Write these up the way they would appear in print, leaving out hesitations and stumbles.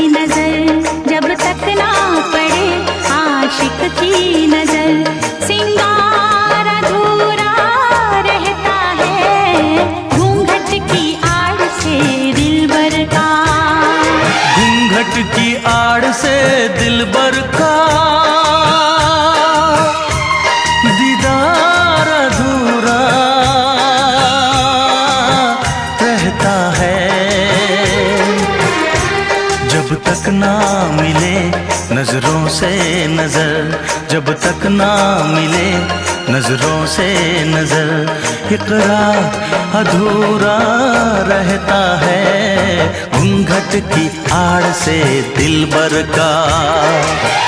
नजर, जब तक ना पड़े आशिक की नजर। सिंगार अधूरा रहता है घूंघट की आड़ से दिलबर का। घूंघट की आड़ से दिलबर का दीदार अधूरा रहता है। जब तक ना मिले नजरों से नजर, जब तक ना मिले नजरों से नजर, इकरार अधूरा रहता है घूंघट की आड़ से दिलबर का।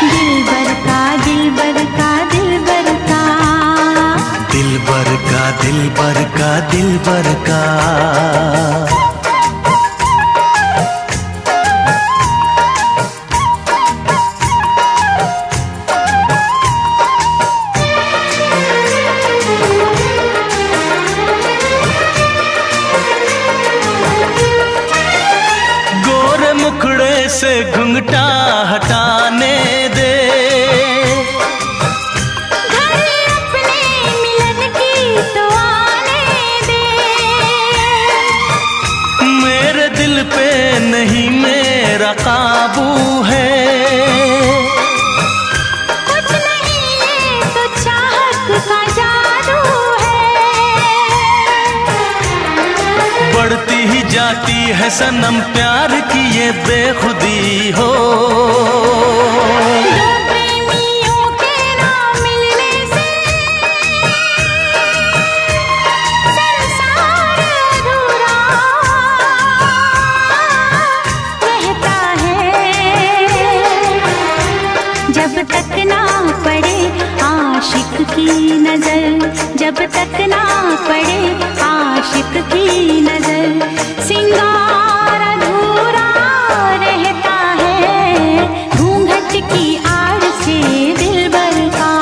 दिलबर का दिलबर का दिलबर का, दिलबर का दिलबर का दिलबर का। मुखड़े से घुंघटा हटाने दे, घर अपने मिलन की तो आने दे। मेरे दिल पे नहीं मेरा काबू है, कुछ नहीं ये तो चाहत का जादू है। बढ़ती ही जाती है सनम प्यार की ये बेखुदी हो। दो प्रेमियों के ना मिलने से संसार अधूरा रहता है। जब तक ना पड़े आशिक की नजर, जब तक ना पड़े आशिक की नजर। सिंगार अधूरा रहता है घूंघट की आड़ से दिलबर का।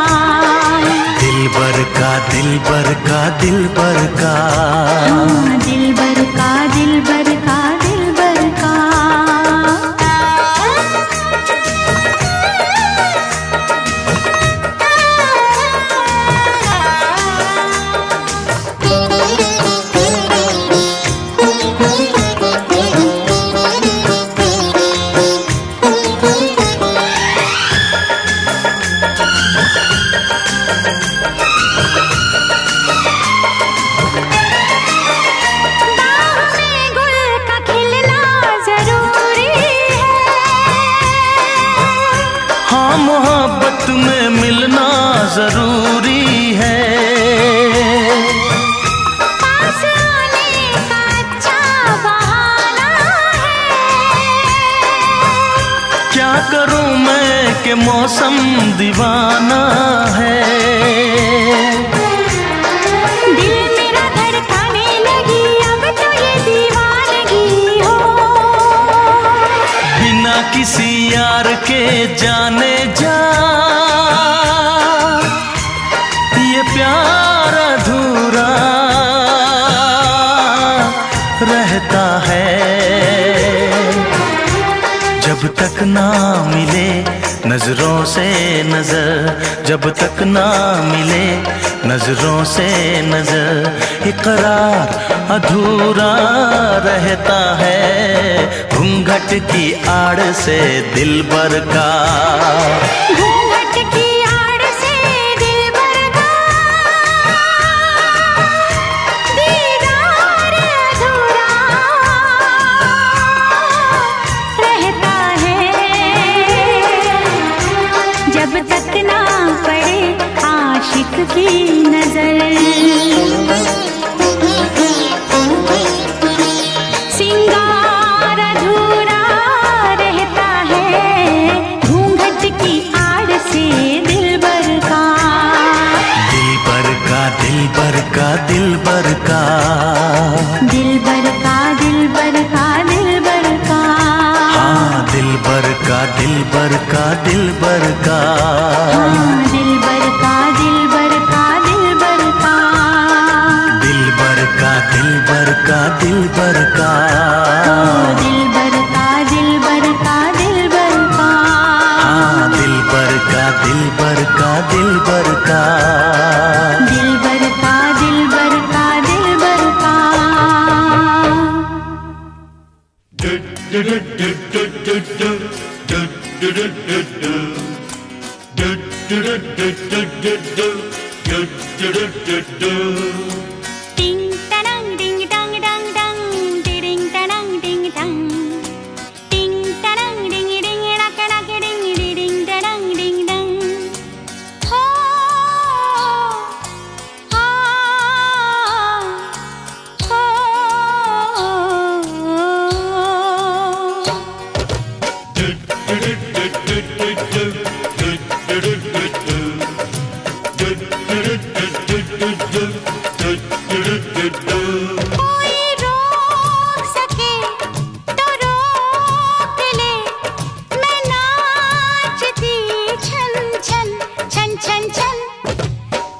दिलबर का दिलबर का दिलबर का, हाँ, दिलबर का दिलबर का दिलबर का। हाँ मोहब्बत में मिलना जरूरी है, पास आने का अच्छा बहाना है। क्या करूं मैं कि मौसम दीवाना है। दिल मेरा धड़काने लगी अब तो ये दीवानगी हो। बिना किसी यार के जाने जा ये प्यार अधूरा रहता है। जब तक ना मिले नजरों से नजर, जब तक ना मिले नजरों से नजर, इकरार अधूरा रहता है घूंघट की आड़ से दिलबर का। घूंघट की आड़ से दिलबर का दीदार अधूरा रहता है। जब तक ना पड़े आशिक की नजर। सिंगार अधूरा रहता है घूंघट की आड़ से दिलबर का। दिलबर का दिलबर का दिलबर का, दिलबर का दिलबर का दिलबर का। हाँ दिलबर का दिलबर का दिलबर का। हाँ, दिलबर का दिलबर का दिलबर का। दिलबर का दिलबर का दिलबर का। दिलबर का दिलबर का दिल Ding tanang ding dang dang dang, ding tanang ding dang. Ding tanang ding ding nak nak ding ding tanang ding dang. Ho ah ho. कोई रोक सके तो रोक ले, मैं नाचती छन छन छन छन छन।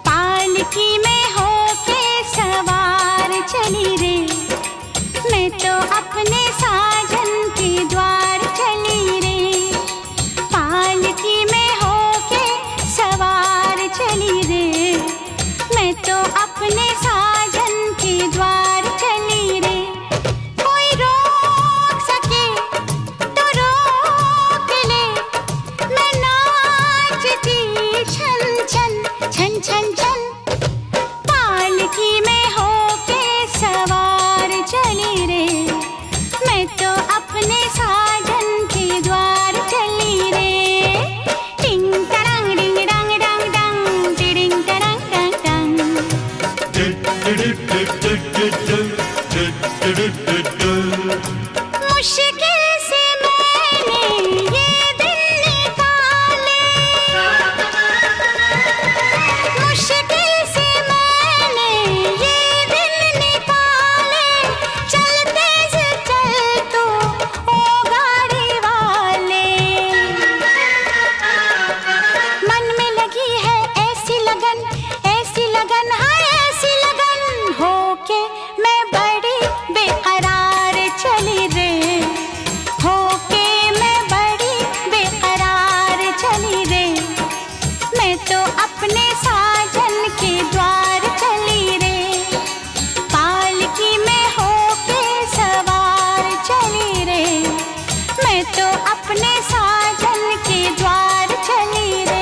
पालकी में होके सवार चली रे, मैं तो अपने साजन के द्वार चली रे। पालकी में होके सवार चली रे, मैं तो अपने साजन के द्वार चली रे। कोई रोक सके तो रोक ले, मैं नाचती छन छन छन छन छन। पालकी में होके सवार चली रे, मैं तो अपने साजन के द्वार चली रे। टिंग तरंग डिंग डंग डंग डंग, टिडिंग तरंग डंग डंग। मुश्किल से मैंने ये दिन निकाले, मुश्किल से मैंने ये दिन निकाले। चलते से चल तू ओ गाड़ी वाले, मन में लगी है ऐसी लगन हाँ ऐसी लगन। होके मैं बड़ी बेकरार चली रे, होके मैं बड़ी बेकरार चली रे। मैं तो अपने साजन के द्वार चली रे, पालकी में होके सवार चली रे। मैं तो अपने साजन के द्वार चली रे।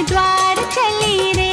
द्वार चली रे।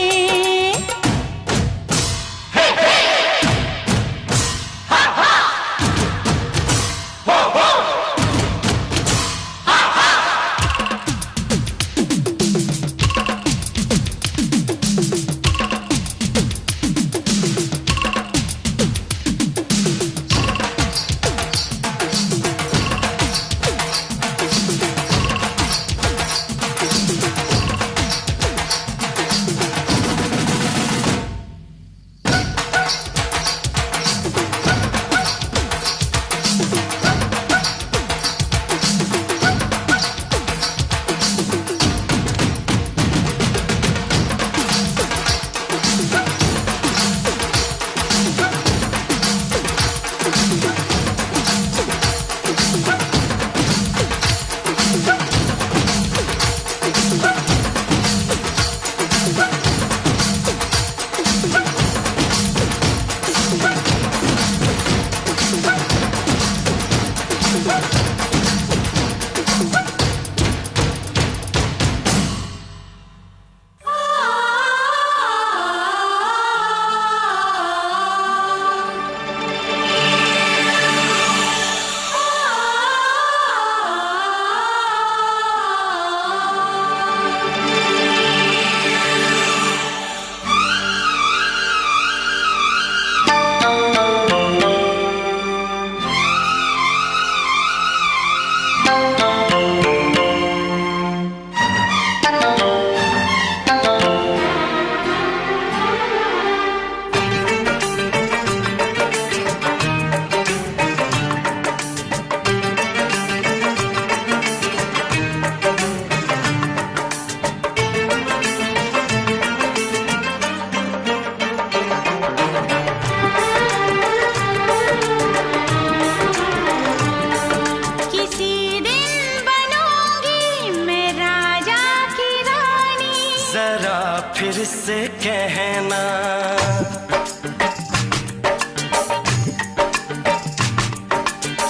फिर से कहना,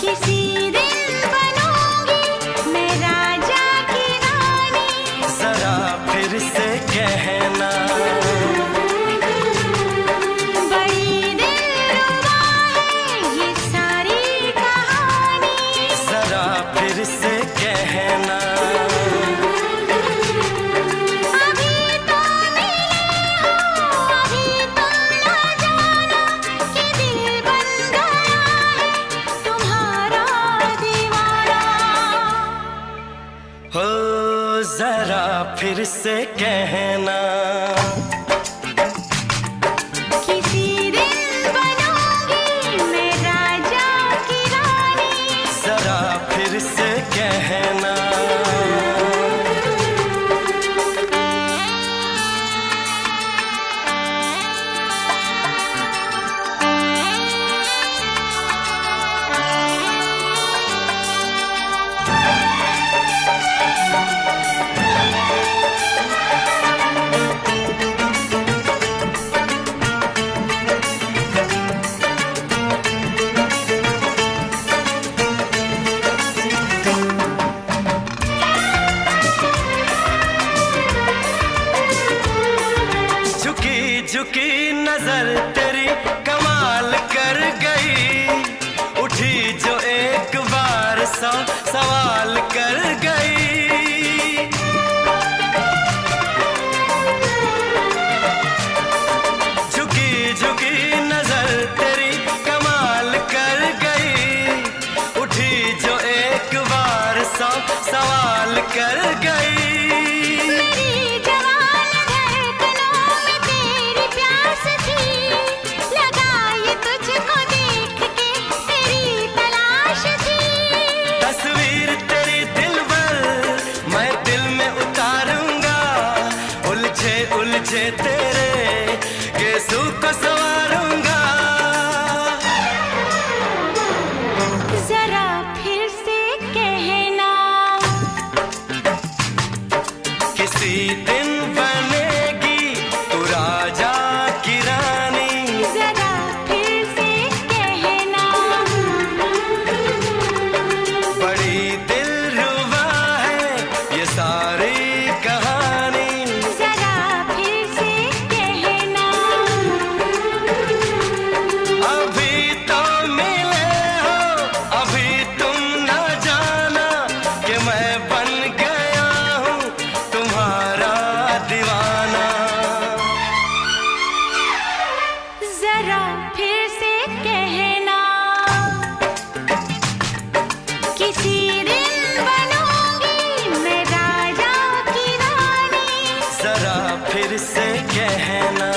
किसी दिन बनूंगी मैं राजा की रानी। जरा फिर से कहना, बड़ी दिलरुबा है ये सारी कहानी। जरा फिर से कहना, हो जरा फिर से कहना, किसी दिन बनूंगी मैं राजा की रानी। जरा फिर से कहना, झुकी नजर तेरी कमाल कर गई, उठी जो एक बार 100 सवाल कर गई। झुकी झुकी नजर तेरी कमाल कर गई, उठी जो एक बार 100 सवाल कर गई। मेरी जवान धड़कनों में तेरी प्यास थी, फिर से कहना।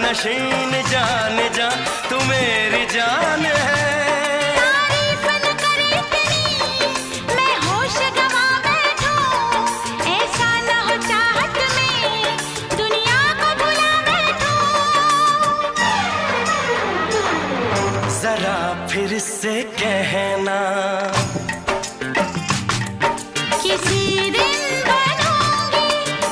नशीन जान जा तू मेरी जान है। तारीफ न करे इतनी मैं होश गवा बैठूं, ऐसा न हो चाहत में दुनिया को भुला बैठूं। जरा फिर से कहना, किसी दिन बनूंगी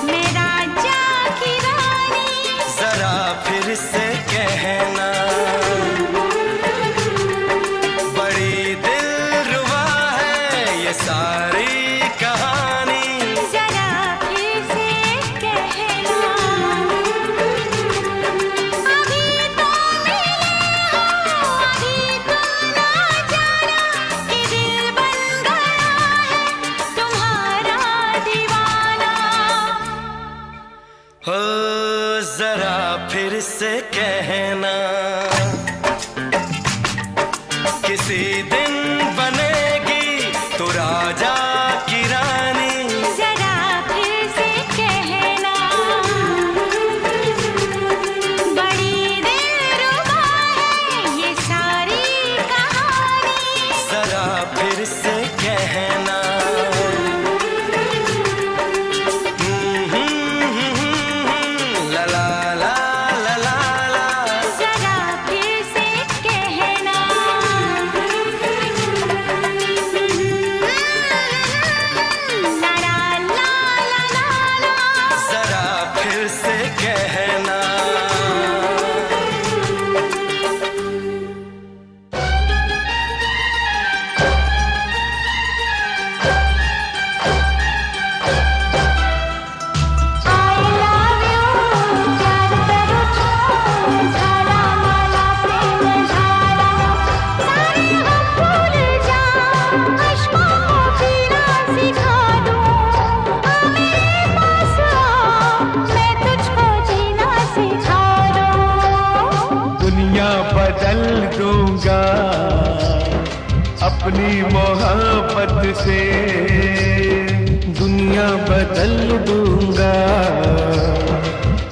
मैं राजा की रानी। जरा फिर से कहना, बड़ी दिलरुबा है ये सारी कहानी। जरा फिर से कहना, अभी तो मिले हो, अभी तुम ना जाना कि दिल बन गया है तुम्हारा दीवाना। हो जरा फिर से कहना, किसी दिन बनेगी तू राजा की रानी। जरा फिर से कहना, बड़ी दिलरुबा है ये सारी कहानी। जरा फिर से कहना, ला ला ला ला ला ला। जरा फिर से कहना, ला ला ला ला ला ला। जरा फिर से कहना। I love you, प्यार करो छो, झाला माला प्रेम झाला, सारे हम भूल जा, अश्कों को पीना सिखा दूं। आ मेरे पास आ, मैं तुझको जीना सिखा दूं। दुनिया बदल दूंगा अपनी मोहब्बत से, दुनिया बदल दूंगा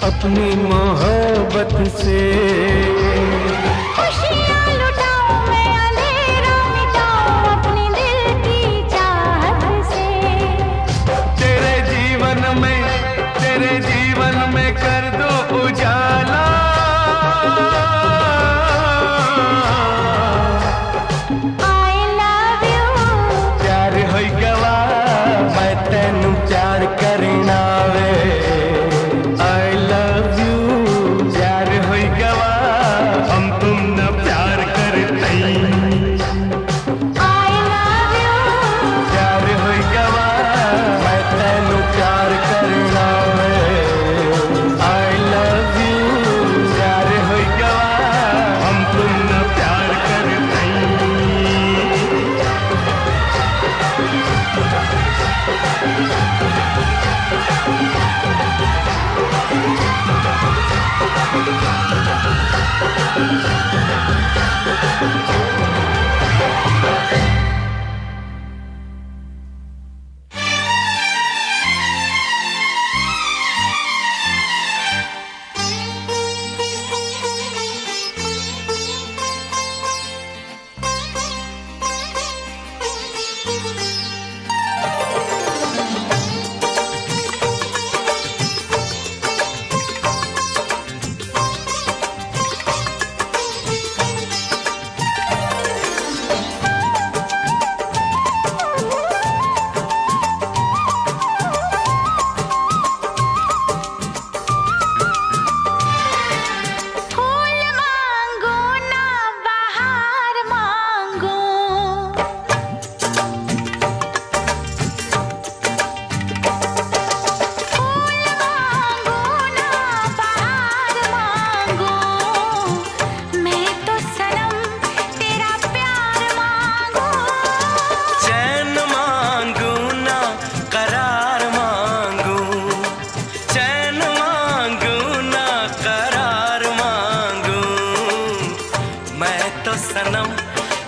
अपनी मोहब्बत से। खुशियाँ लुटाऊं मैं, अंधेरा मिटाऊं अपने दिल की चाहत से। तेरे जीवन में कर दो उजाला। I love you, प्यार होई गवा मैं तेनू प्यार करना वे। I love you, प्यार होई गवा हम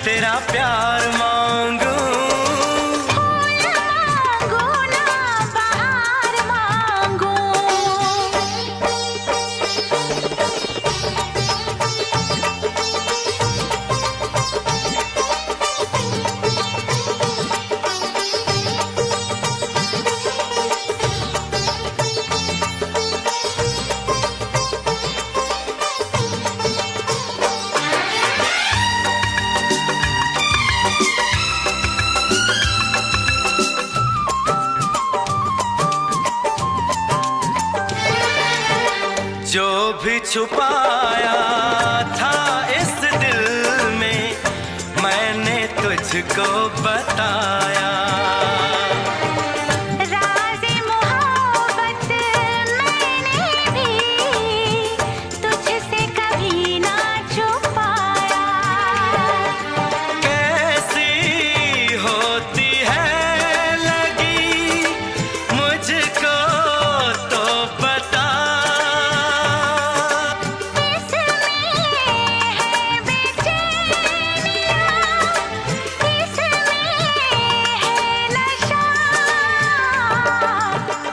तेरा प्यार मांगू। फूल मांगू ना बहार मांगू। जो भी छुपाया था इस दिल में मैंने तुझको बताया। राज़े मोहब्बत मैंने भी तुझसे कभी ना छुपाया। कैसी होती है लगी मुझको तो बता।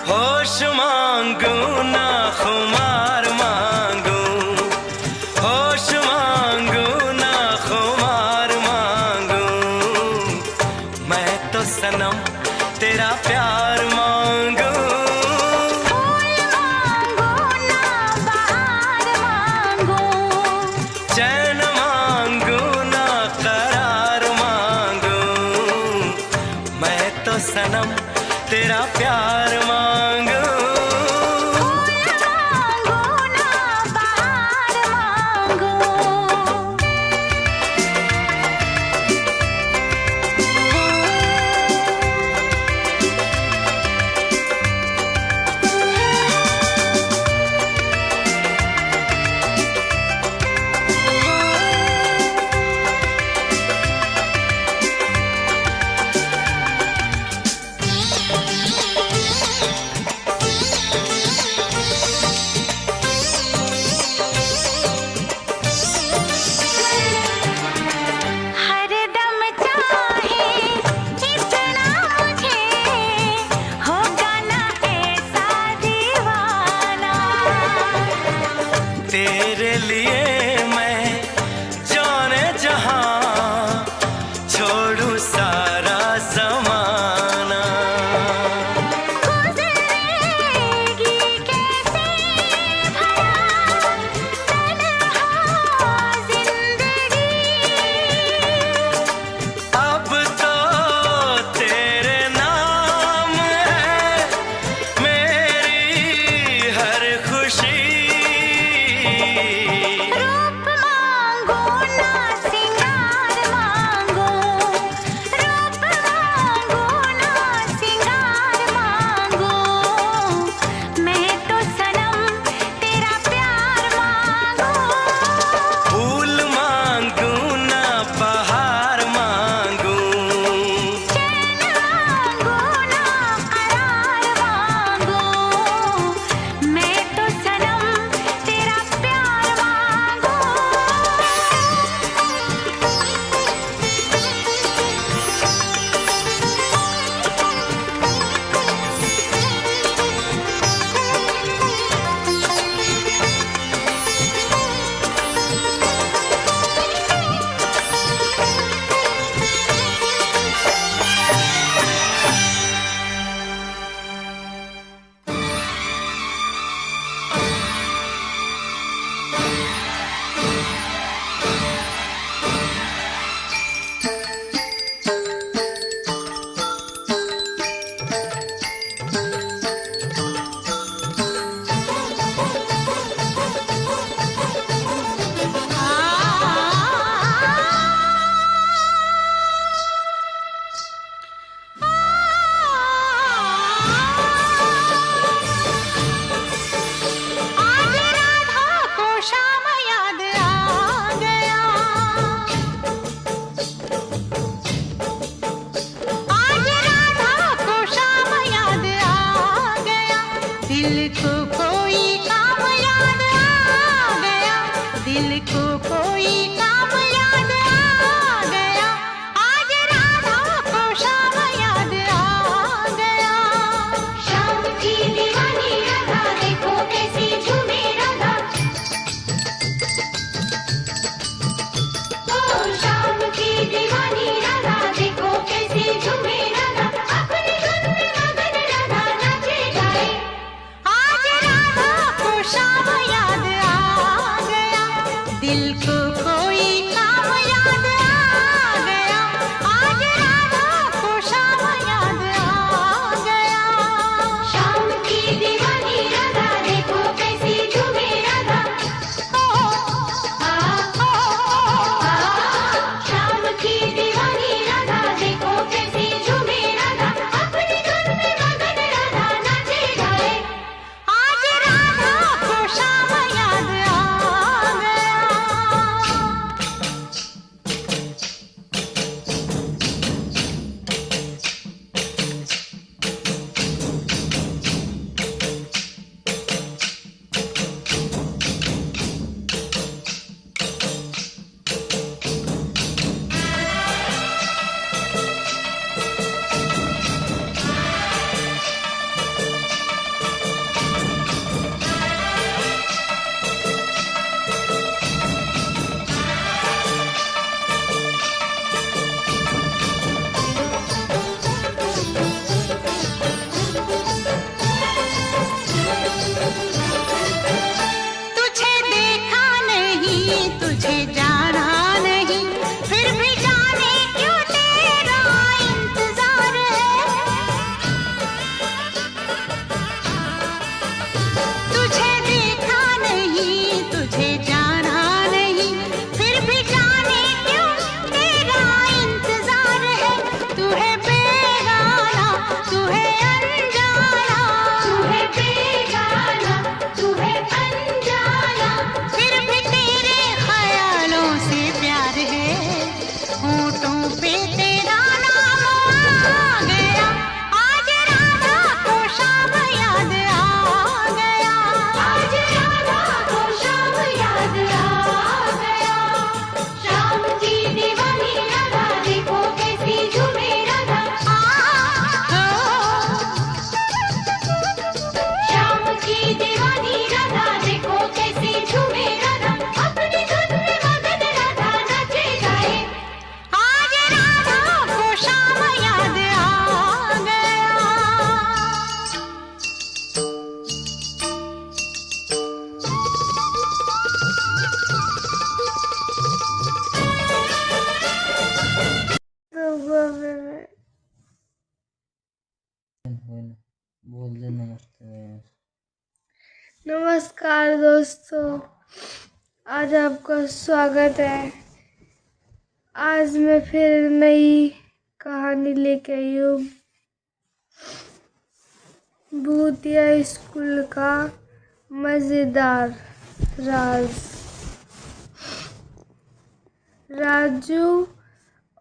होश मांगू ना खुमार मांगू। होश मांगू ना खुमार मांगू। मैं तो सनम तेरा प्यार मांगू। फूल मांगू ना बहार मांगू। चैन मांगू ना करार मांगू। मैं तो सनम तेरा प्यार मांगू। फूल मांगू ना बहार मांगू। बोल दे नमस्ते। नमस्कार दोस्तों, आज आपका स्वागत है। आज मैं फिर नई कहानी लेके आई हूँ। भूतिया स्कूल का मजेदार राज। राजू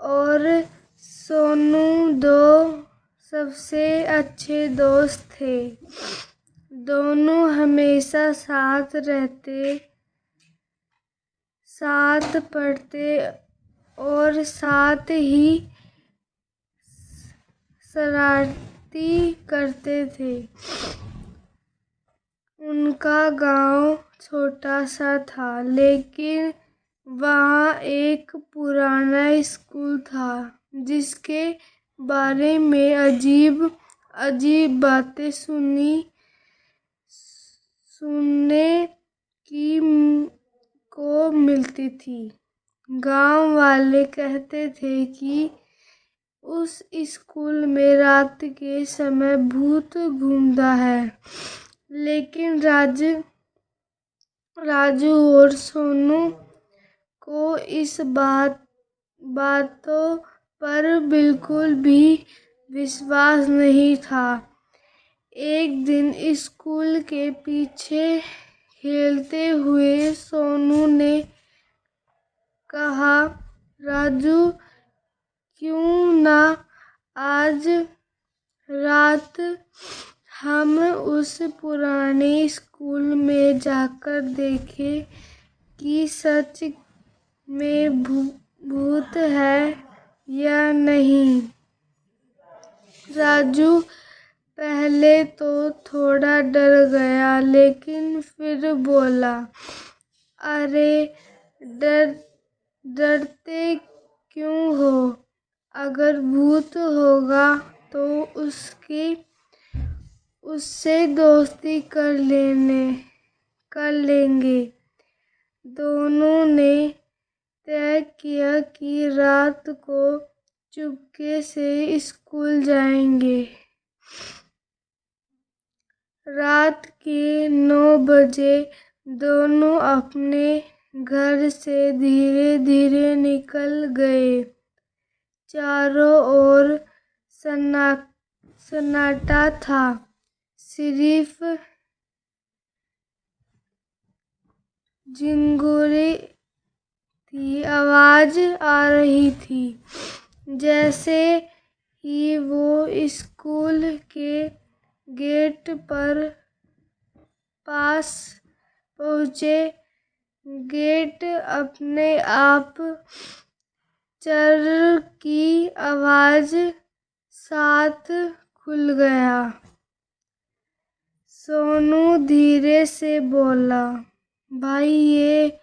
और सोनू दो सबसे अच्छे दोस्त थे। दोनों हमेशा साथ रहते, साथ पढ़ते और साथ ही शरारती करते थे। उनका गांव छोटा सा था, लेकिन वहाँ एक पुराना स्कूल था जिसके बारे में अजीब अजीब बातें सुनने की को मिलती थी। गांव वाले कहते थे कि उस स्कूल में रात के समय भूत घूमता है, लेकिन राजू और सोनू को इस बातों पर बिल्कुल भी विश्वास नहीं था। एक दिन स्कूल के पीछे खेलते हुए सोनू ने कहा, राजू, क्यों ना आज रात हम उस पुराने स्कूल में जाकर देखें कि सच में भूत है या नहीं। राजू पहले तो थोड़ा डर गया, लेकिन फिर बोला, अरे डरते क्यों हो? अगर भूत होगा तो उससे दोस्ती कर लेंगे। दोनों ने तय किया कि रात को चुपके से स्कूल जाएंगे। रात के 9 बजे दोनों अपने घर से धीरे धीरे निकल गए। चारों ओर सन्नाटा था, सिर्फ झिंगुरी की आवाज आ रही थी। जैसे ही वो स्कूल के गेट पर पास पहुंचे, गेट अपने आप चर की आवाज साथ खुल गया। सोनू धीरे से बोला, भाई, ये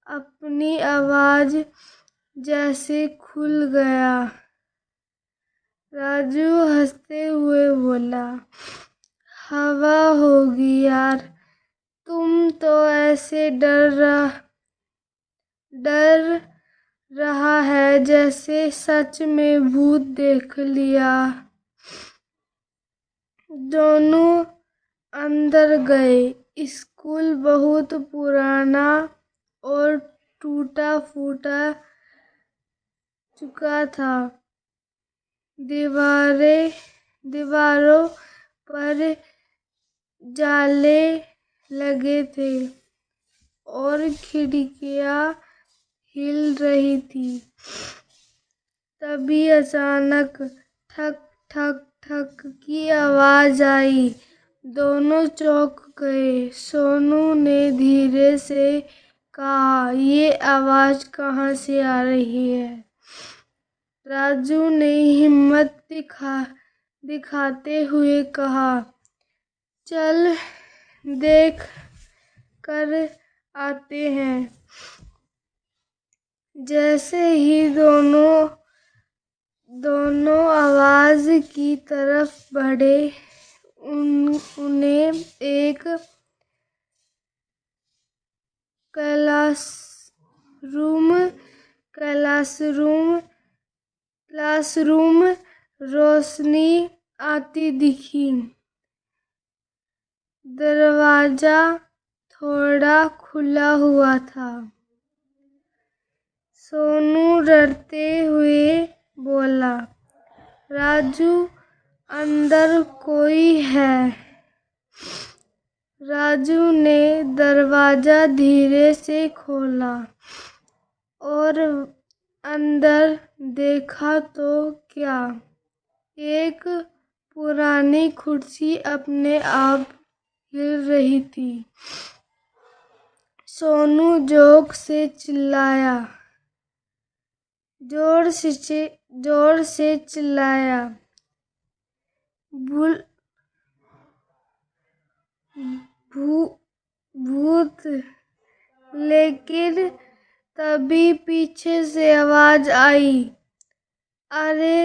अपनी आवाज जैसे खुल गया। राजू हंसते हुए बोला, हवा होगी यार, तुम तो ऐसे डर रहा है जैसे सच में भूत देख लिया। दोनों अंदर गए। स्कूल बहुत पुराना और टूटा फूटा चुका था। दीवारों पर जाले लगे थे और खिड़कियां हिल रही थी। तभी अचानक ठक ठक ठक की आवाज आई। दोनों चौंक गए। सोनू ने धीरे से कहा, ये आवाज कहाँ से आ रही है? राजू ने हिम्मत दिखाते हुए कहा, चल देख कर आते हैं। जैसे ही दोनों आवाज की तरफ बढ़े, उन्हें एक क्लासरूम रोशनी आती दिखी। दरवाजा थोड़ा खुला हुआ था। सोनू डरते हुए बोला, राजू, अंदर कोई है। राजू ने दरवाजा धीरे से खोला और अंदर देखा तो क्या, एक पुरानी कुर्सी अपने आप हिल रही थी। सोनू जोर से चिल्लाया, जोर से चिल्लाया, भूत। लेकिन तभी पीछे से आवाज आई, अरे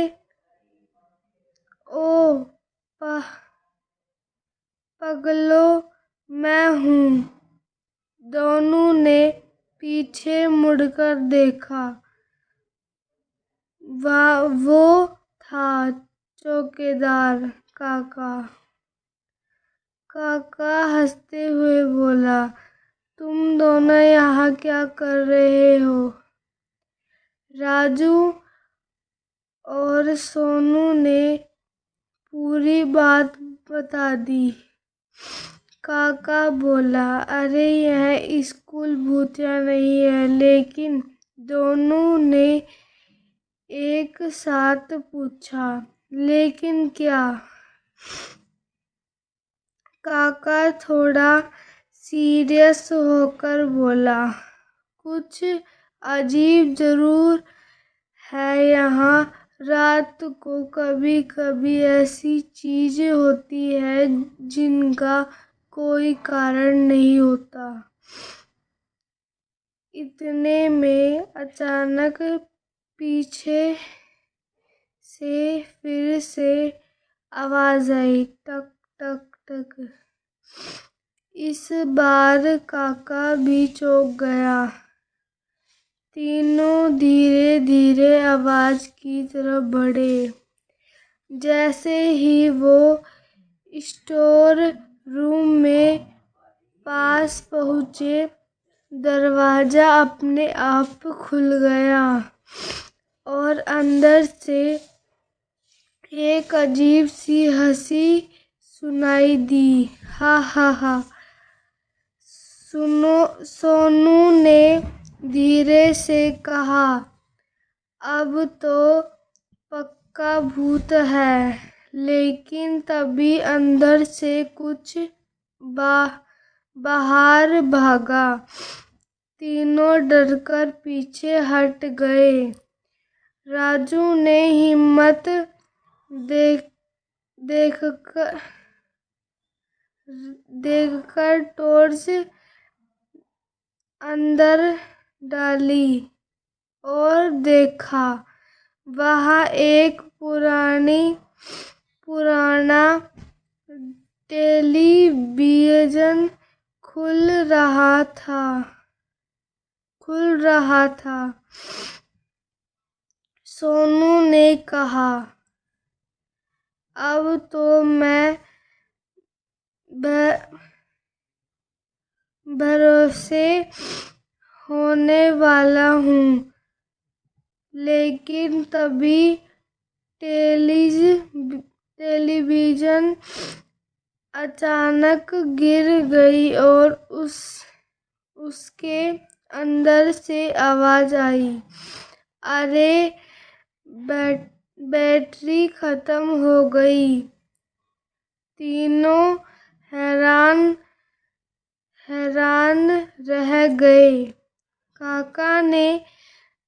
ओ पगलो, मैं हूँ। दोनों ने पीछे मुड़कर देखा। वो था चौकीदार काका। काका हंसते हुए बोला, तुम दोनों यहाँ क्या कर रहे हो? राजू और सोनू ने पूरी बात बता दी। काका बोला, अरे यह स्कूल भूतिया नहीं है। लेकिन दोनों ने एक साथ पूछा, लेकिन क्या? काका थोड़ा सीरियस होकर बोला, कुछ अजीब जरूर है यहाँ। रात को कभी कभी ऐसी चीजें होती है जिनका कोई कारण नहीं होता। इतने में अचानक पीछे से फिर से आवाज आई, टक टक टक। इस बार काका भी चौंक गया। तीनों धीरे धीरे आवाज की तरफ बढ़े। जैसे ही वो स्टोर रूम में पास पहुंचे, दरवाजा अपने आप खुल गया और अंदर से एक अजीब सी हंसी सुनाई दी। हा हा हा। सोनू ने धीरे से कहा, अब तो पक्का भूत है। लेकिन तभी अंदर से कुछ बाहर भागा। तीनों डरकर पीछे हट गए। राजू ने हिम्मत देखकर टॉर्च अंदर डाली और देखा, वहाँ एक पुराना टेलीविजन खुल रहा था। सोनू ने कहा, अब तो मैं भरोसे होने वाला हूँ। लेकिन तभी टेलीविजन अचानक गिर गई और उसके अंदर से आवाज आई, अरे बैटरी खत्म हो गई। तीनों हैरान रह गए। काका ने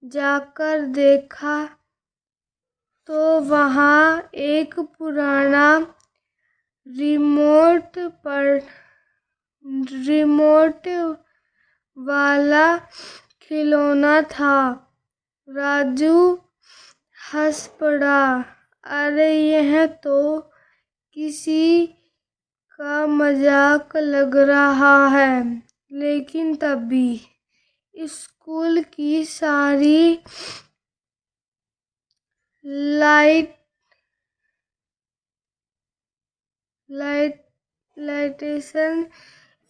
जाकर देखा तो वहाँ एक पुराना रिमोट वाला खिलौना था। राजू हंस पड़ा, अरे यह तो किसी का मजाक लग रहा है। लेकिन तभी स्कूल की सारी लाइट लाइटें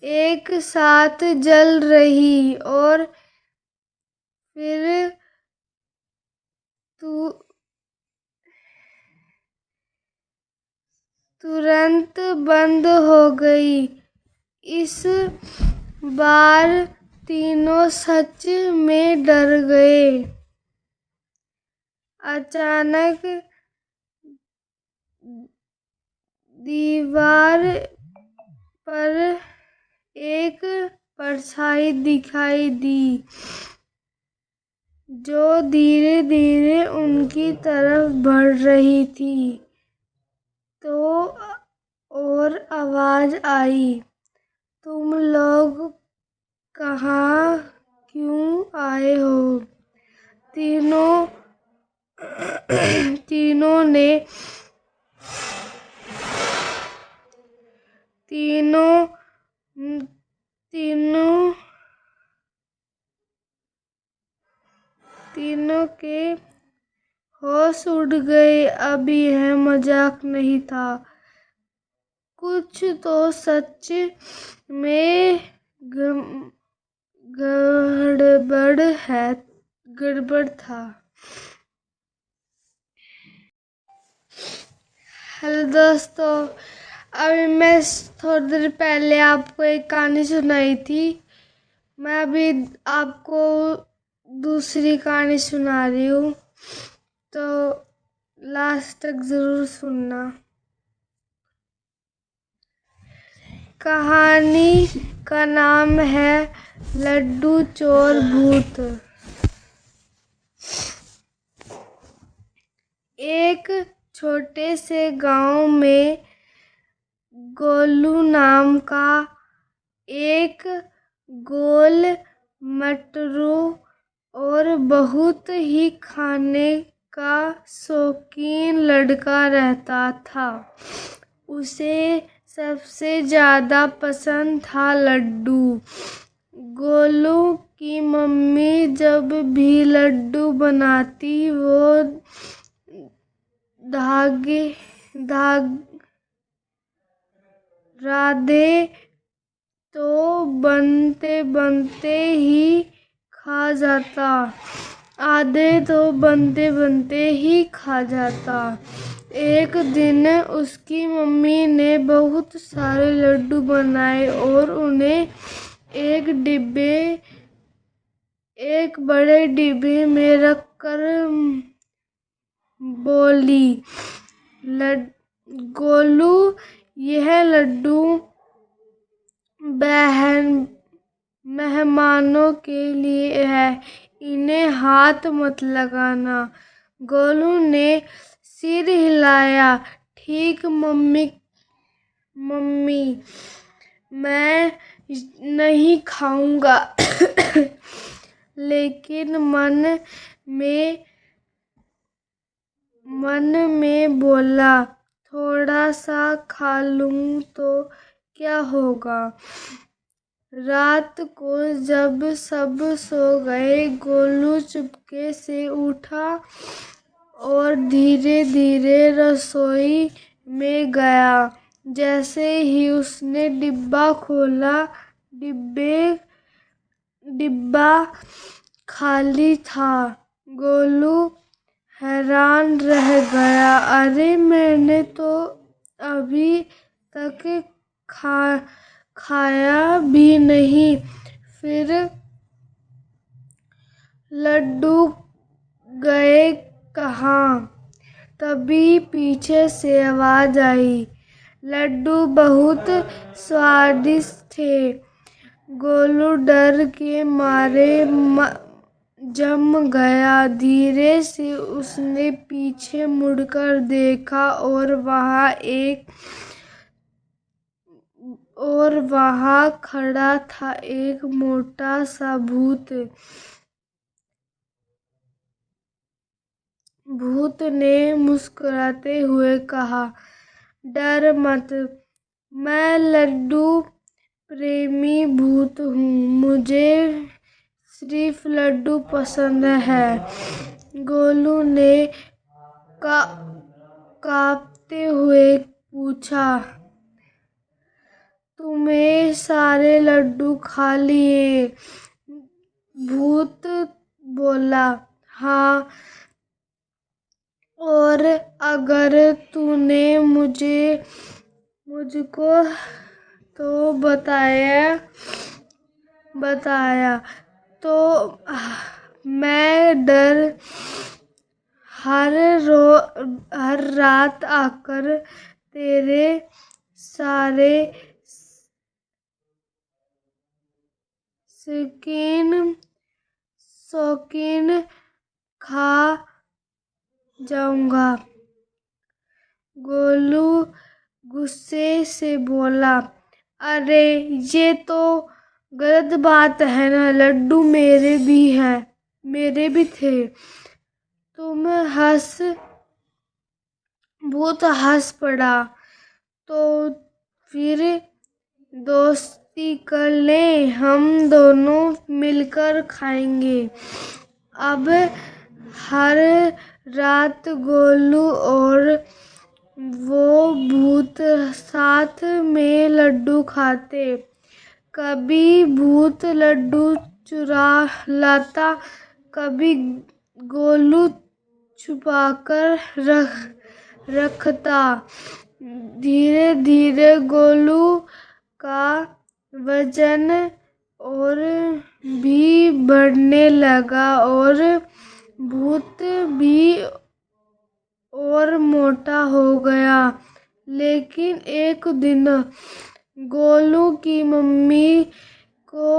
एक साथ जल रही और फिर तुरंत बंद हो गई। इस बार तीनों सच में डर गए। अचानक दीवार पर एक परछाई दिखाई दी जो धीरे धीरे उनकी तरफ बढ़ रही थी। तो और आवाज आई, तुम लोग कहाँ क्यों आए हो? तीनों के होश उड़ गए। अब यह मजाक नहीं था, कुछ तो सच में गड़बड़ था। हेलो दोस्तों, अभी मैं थोड़ी देर पहले आपको एक कहानी सुनाई थी। मैं अभी आपको दूसरी कहानी सुना रही हूँ, तो लास्ट तक जरूर सुनना। कहानी का नाम है लड्डू चोर भूत। एक छोटे से गांव में गोलू नाम का एक गोल मटरू और बहुत ही खाने का शौकीन लड़का रहता था। उसे सबसे ज्यादा पसंद था लड्डू। गोलू की मम्मी जब भी लड्डू बनाती वो राधे तो बनते बनते ही खा जाता, आधे तो बनते ही खा जाता। एक दिन उसकी मम्मी ने बहुत सारे लड्डू बनाए और उन्हें एक बड़े डिब्बे में रखकर बोली, गोलू यह लड्डू मेहमानों के लिए है, इन्हें हाथ मत लगाना। गोलू ने सिर हिलाया, ठीक मम्मी, मैं नहीं खाऊंगा। लेकिन मन में बोला, थोड़ा सा खा लूं तो क्या होगा। रात को जब सब सो गए, गोलू चुपके से उठा और धीरे धीरे रसोई में गया। जैसे ही उसने डिब्बा खोला, डिब्बा खाली था। गोलू हैरान रह गया, अरे मैंने तो अभी तक खाया भी नहीं, फिर लड्डू गए कहाँ? तभी पीछे से आवाज आई, लड्डू बहुत स्वादिष्ट थे। गोलू डर के मारे जम गया। धीरे से उसने पीछे मुड़कर देखा और वहां खड़ा था एक मोटा सा भूत। भूत ने मुस्कुराते हुए कहा, डर मत, मैं लड्डू प्रेमी भूत हूँ, मुझे सिर्फ लड्डू पसंद है। गोलू ने कांपते हुए पूछा, तुम्हें सारे लड्डू खा लिए। भूत बोला, हाँ, और अगर तूने मुझको तो बताया तो मैं हर रात आकर तेरे सारे शौकीन खा जाऊंगा। गोलू गुस्से से बोला, अरे ये तो गलत बात है ना, लड्डू मेरे भी थे। भूत हंस पड़ा। तो फिर दोस्ती कर ले, हम दोनों मिलकर खाएंगे। अब हर रात गोलू और वो भूत साथ में लड्डू खाते। कभी भूत लड्डू चुरा लाता, कभी गोलू छुपाकर रखता। धीरे धीरे गोलू का वजन और भी बढ़ने लगा और भूत भी और मोटा हो गया। लेकिन एक दिन गोलू की मम्मी को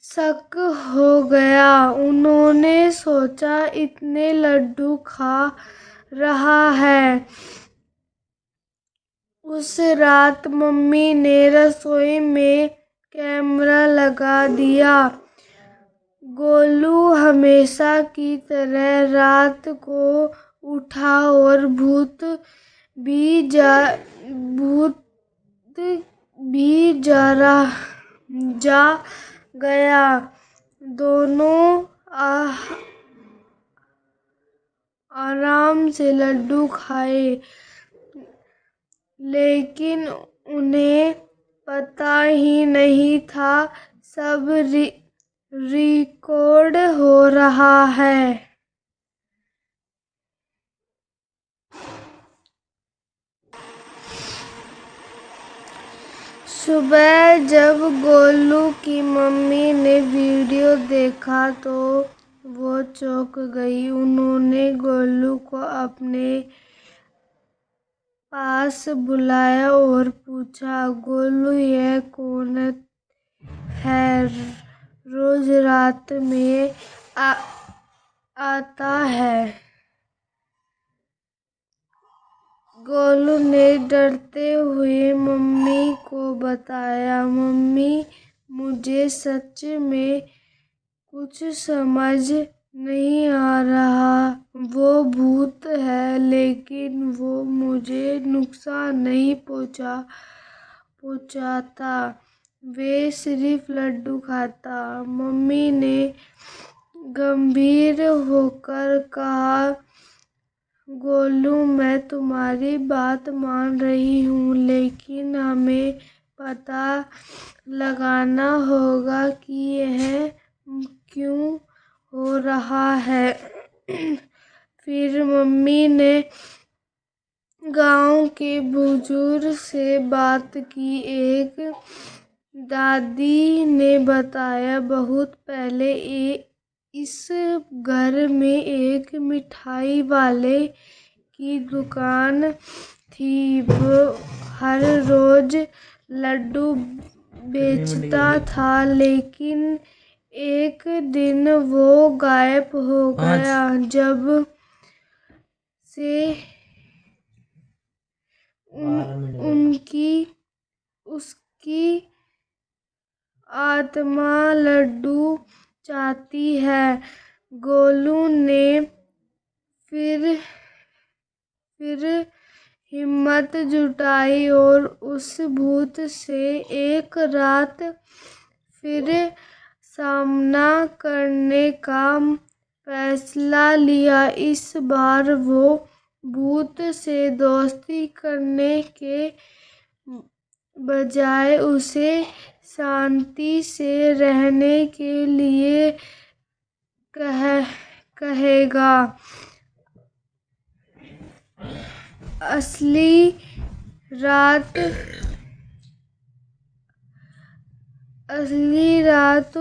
शक हो गया। उन्होंने सोचा इतने लड्डू खा रहा है। उस रात मम्मी ने रसोई में कैमरा लगा दिया। गोलू हमेशा की तरह रात को उठा और भूत भी जा गया। दोनों आराम से लड्डू खाए, लेकिन उन्हें पता ही नहीं था सब रिकॉर्ड हो रहा है। सुबह जब गोलू की मम्मी ने वीडियो देखा तो वो चौंक गई। उन्होंने गोलू को अपने पास बुलाया और पूछा, गोलू यह कौन है? रोज रात में आता है। गोलू ने डरते हुए मम्मी को बताया, मम्मी मुझे सच में कुछ समझ नहीं आ रहा। वो भूत है लेकिन वो मुझे नुकसान नहीं पहुंचाता, वे सिर्फ लड्डू खाता। मम्मी ने गंभीर होकर कहा, गोलू मैं तुम्हारी बात मान रही हूँ, लेकिन हमें पता लगाना होगा कि यह क्यों हो रहा है। फिर मम्मी ने गांव के बुजुर्ग से बात की। एक दादी ने बताया, बहुत पहले इस घर में एक मिठाई वाले की दुकान थी। वो हर रोज लड्डू बेचता था, लेकिन एक दिन वो गायब हो गया। जब से उसकी आत्मा लड्डू चाहती है। गोलू ने फिर हिम्मत जुटाई और उस भूत से एक रात फिर सामना करने का फैसला लिया। इस बार वो भूत से दोस्ती करने के बजाय उसे शांति से रहने के लिए कहेगा। असली रात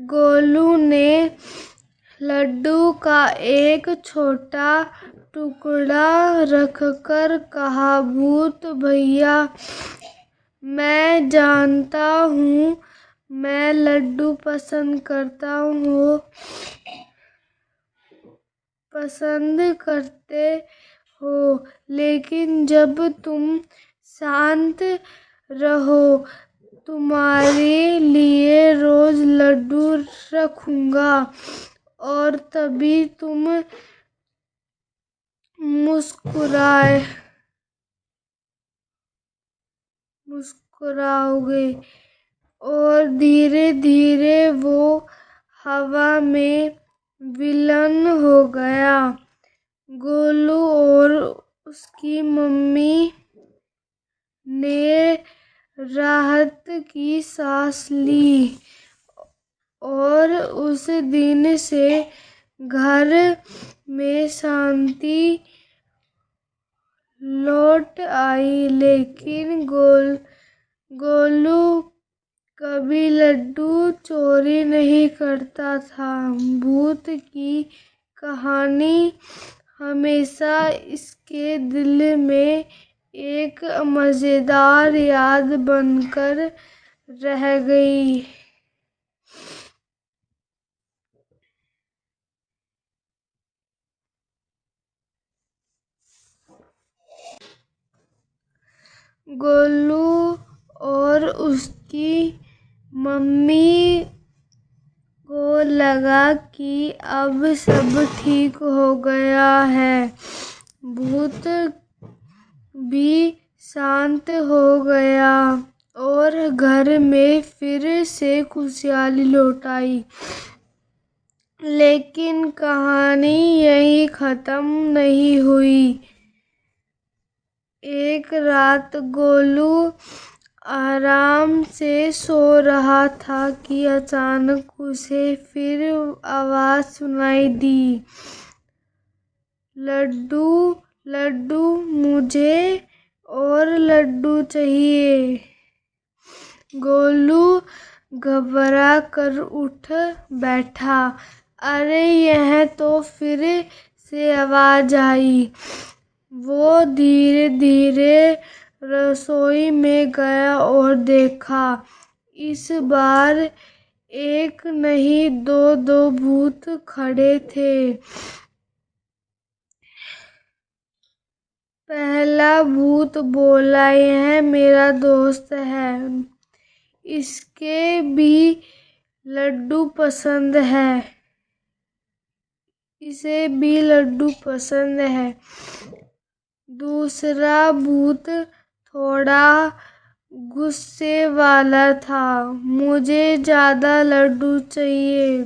गोलू ने लड्डू का एक छोटा टुकड़ा रखकर कहा, भूत भैया, मैं जानता हूँ मैं लड्डू पसंद करते हो, लेकिन जब तुम शांत रहो तुम्हारे लिए रोज लड्डू रखूंगा और तभी तुम मुस्कुराओगे। और धीरे धीरे वो हवा में विलीन हो गया। गोलू और उसकी मम्मी ने राहत की सांस ली और उस दिन से घर में शांति लौट आई। लेकिन गोलू कभी लड्डू चोरी नहीं करता था। भूत की कहानी हमेशा इसके दिल में एक मजेदार याद बनकर रह गई। गोलू और उसकी मम्मी को लगा कि अब सब ठीक हो गया है। भूत भी शांत हो गया और घर में फिर से खुशहाली लौट आई। लेकिन कहानी यहीं खत्म नहीं हुई। एक रात गोलू आराम से सो रहा था कि अचानक उसे फिर आवाज सुनाई दी, लड्डू लड्डू, मुझे और लड्डू चाहिए। गोलू घबरा कर उठ बैठा। अरे, यह तो फिर से आवाज आई। वो धीरे धीरे रसोई में गया और देखा, इस बार एक नहीं दो भूत खड़े थे। पहला भूत बोला, यह मेरा दोस्त है, इसे भी लड्डू पसंद है। दूसरा भूत थोड़ा गुस्से वाला था, मुझे ज्यादा लड्डू चाहिए।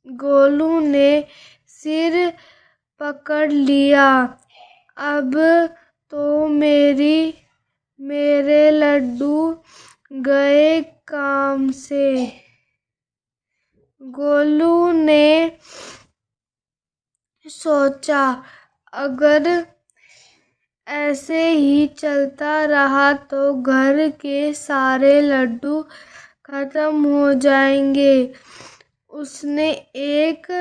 गोलू ने सिर पकड़ लिया, अब तो मेरे लड्डू गए काम से। गोलू ने सोचा, अगर ऐसे ही चलता रहा तो घर के सारे लड्डू खत्म हो जाएंगे। उसने एक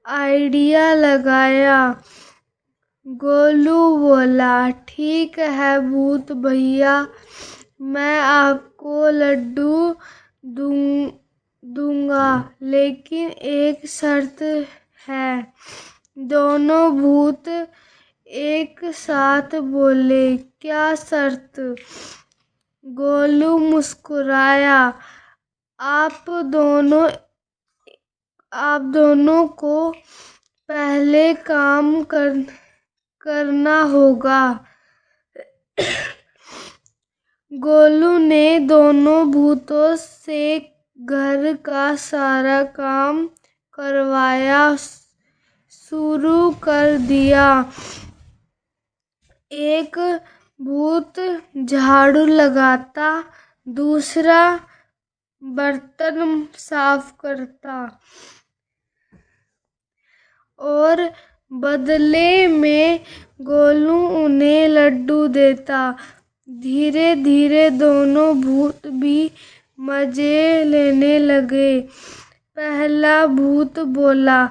आइडिया लगाया। गोलू बोला, ठीक है भूत भैया, मैं आपको लड्डू दूंगा, लेकिन एक शर्त है। दोनों भूत एक साथ बोले, क्या शर्त? गोलू मुस्कुराया, आप दोनों को पहले काम करना होगा। गोलू ने दोनों भूतों से घर का सारा काम करवाया शुरू कर दिया। एक भूत झाड़ू लगाता, दूसरा बर्तन साफ करता और बदले में गोलू उन्हें लड्डू देता। धीरे धीरे दोनों भूत भी मजे लेने लगे। पहला भूत बोला,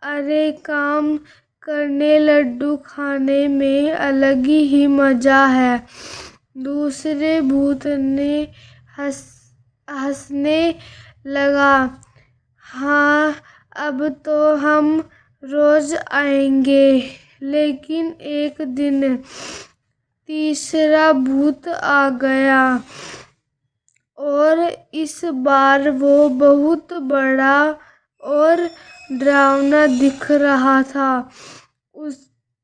अरे काम करने लड्डू खाने में अलग ही मजा है। दूसरे भूत ने हंसने लगा, हाँ अब तो हम रोज आएंगे। लेकिन एक दिन तीसरा भूत आ गया और इस बार वो बहुत बड़ा और डरावना दिख रहा था।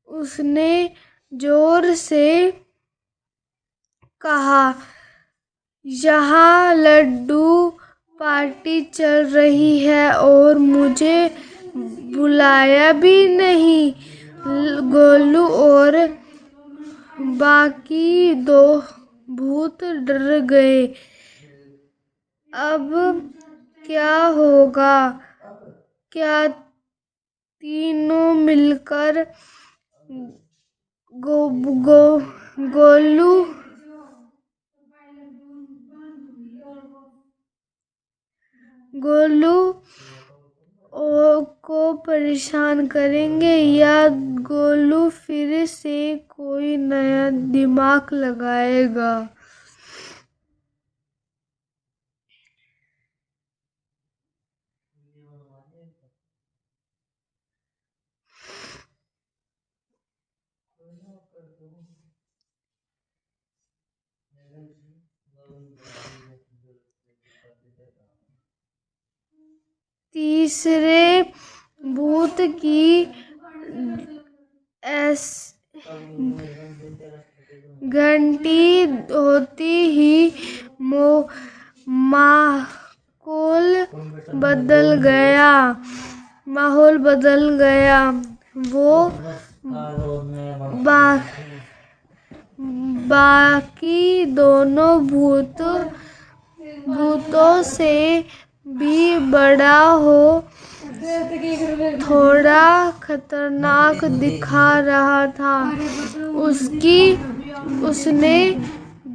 उसने जोर से कहा, यहाँ लड्डू पार्टी चल रही है और मुझे बुलाया भी नहीं। गोलू और बाकी दो भूत डर गए। अब क्या होगा? क्या तीनों मिलकर गोलू को परेशान करेंगे या गोलू फिर से कोई नया दिमाग लगाएगा? तीसरे भूत की घंटी होती ही माहौल बदल गया। वो बाकी दोनों भूतों से भी बड़ा हो, थोड़ा खतरनाक दिखा रहा था। उसने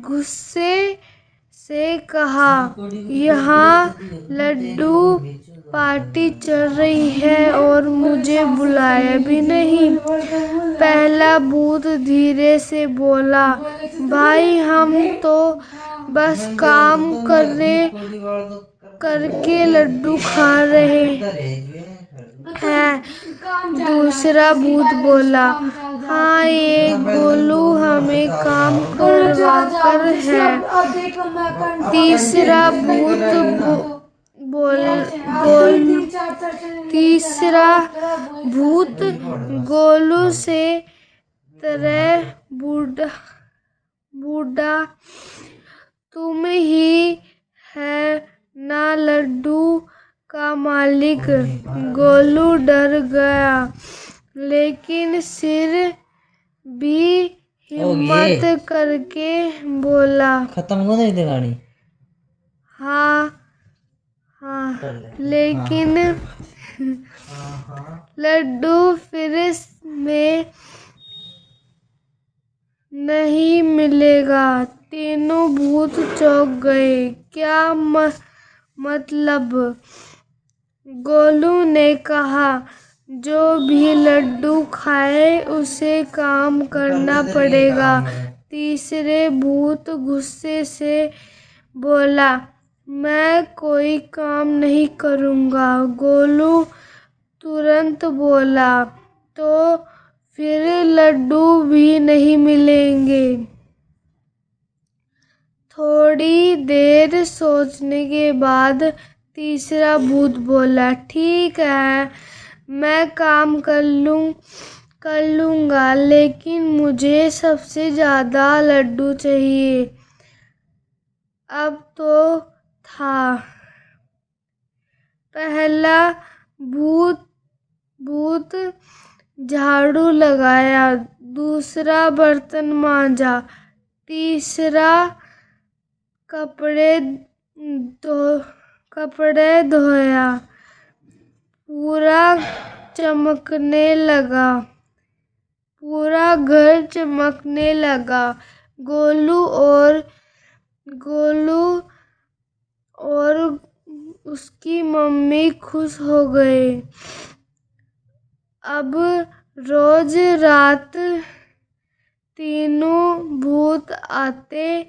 गुस्से से कहा, यहाँ लड्डू पार्टी चल रही है और मुझे बुलाया भी नहीं। पहला भूत धीरे से बोला, भाई हम तो बस काम करके लड्डू खा रहे हैं। दूसरा भूत बोला, हाँ ये गोलू हमें काम करवाकर है। तीसरा भूत गोलू से तरह बूढ़ा, तुम ही है ना लड्डू का मालिक? गोलू डर गया लेकिन फिर भी हिम्मत करके बोला, खत्म हो गई कहानी? हाँ लेकिन लड्डू फिर में नहीं मिलेगा। तीनों भूत चौंक गए। क्या मतलब? गोलू ने कहा, जो भी लड्डू खाए उसे काम करना पड़ेगा। तीसरे भूत गुस्से से बोला, मैं कोई काम नहीं करूँगा। गोलू तुरंत बोला, तो फिर लड्डू भी नहीं मिलेंगे। थोड़ी देर सोचने के बाद तीसरा भूत बोला, ठीक है मैं काम कर लूँगा लेकिन मुझे सबसे ज़्यादा लड्डू चाहिए। अब तो था। पहला भूत झाड़ू लगाया, दूसरा बर्तन मांजा, तीसरा कपड़े धोया, पूरा घर चमकने लगा। गोलू और उसकी मम्मी खुश हो गए। अब रोज रात तीनों भूत आते,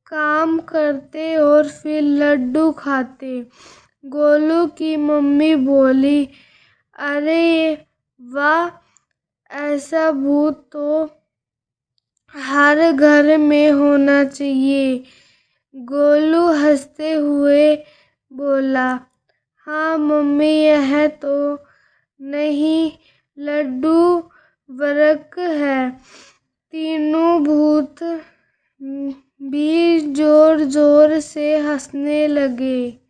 काम करते और फिर लड्डू खाते। गोलू की मम्मी बोली, अरे वाह, ऐसा भूत तो हर घर में होना चाहिए। गोलू हंसते हुए बोला, हाँ मम्मी, यह तो नहीं, लड्डू वर्क है। तीनों भूत भी जोर जोर से हंसने लगे।